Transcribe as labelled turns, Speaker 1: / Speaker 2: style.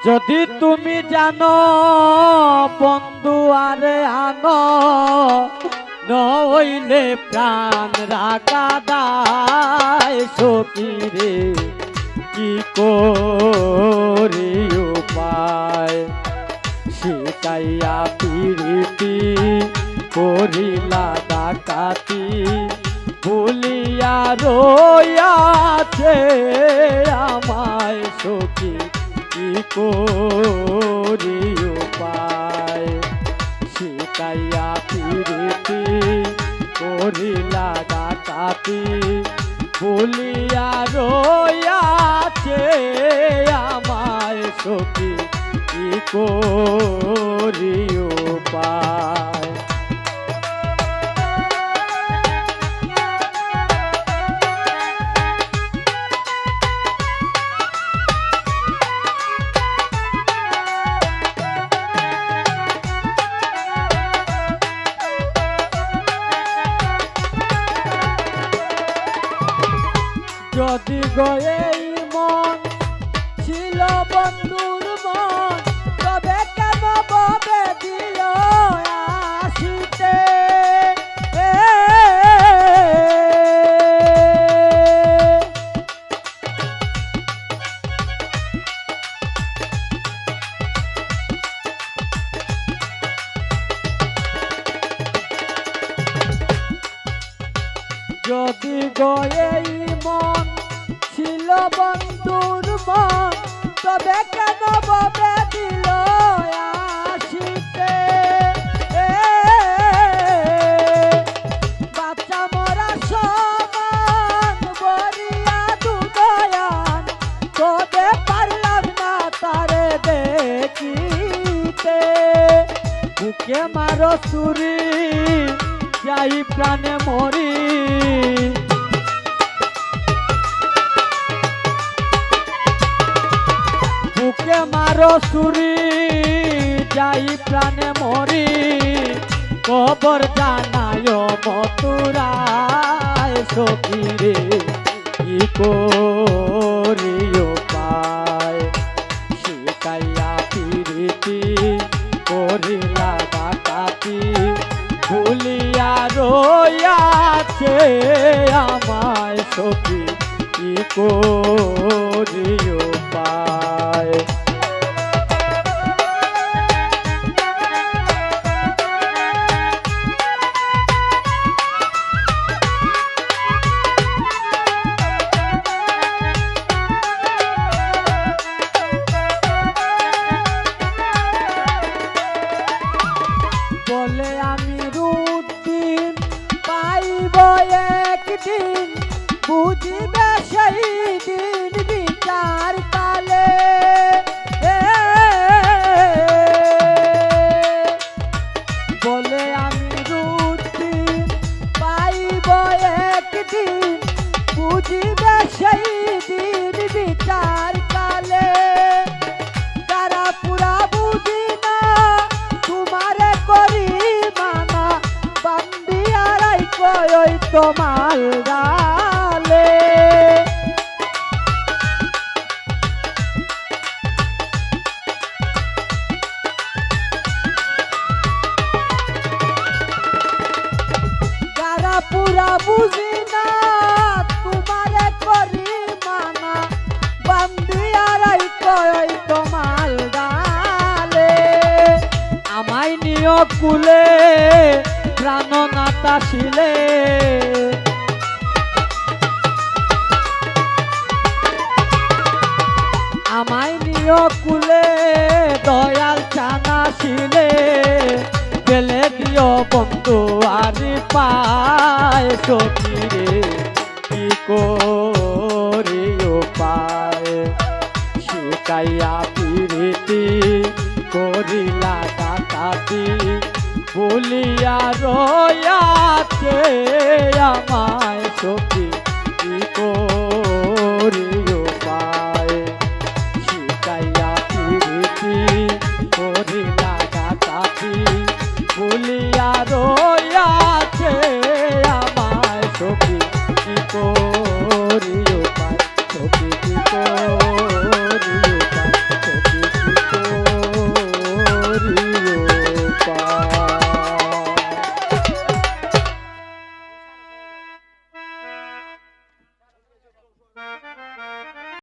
Speaker 1: যদি তুমি জানো বন্ধু আরে আনো নইলে প্রাণ রাখা দায় সখী রে কি করি উপায় শিকাইয়া পিরিতি করিলা ডাকাতি ভুলিয়া রইয়াছে আমায় সখী কি করি উপায় শিকাইয়া পিরিতি করিলা ডাকাতি ভুলিয়া রইয়াছে আমায় সখী কি করি উপায় যদি গয়েই মন ছিল বন্ধুর মন তবে কেন ববে দিল আসিতে যদি গয়েই মন ছিল বন্ধুর মন তবে কেন ববে দিল আসিতে বাচ্চা মরা সমান বরিয়া দুদয়ান তবে পারলাম না তারে দেখিতে বুকে মারো চুরি যাই প্রাণে মরি বুকে মারো চুরি যাই প্রাণে মরি খবর জানায় মথুরায় সখী রে কি করি উপায় শিকাইয়া পিরিতি করিলা ডাকাতি ভুলিয়া রইয়াছে আমায় সখী কি করি উপায় বলে আমি রুদিন পাইব একদিন বুঝিবে সেই দিন বিচার কালে বলে আমি রুদিন পাইব একদিন বুঝিবে সেই দিন বিচার কালে তারা পুরা বুঝি না তোমারে করি মানা বান্দিয়ারাই কই তোমার ডালে যারা পুরা বুঝি না তোমারে করি মানা বান্দিয়ারাই কই তোমার ডালে আমায় নিয় কুলে প্রাণনাথা শিলে আমায় নিয় কুলে দয়াল চানা শিলে গেলে দিও বন্ধু আরি পায় সখী রে কি করি উপায় শিকাইয়া পিরিতি করিলা ডাকাতি ভুলিয়া রইয়াছে আমায় সখী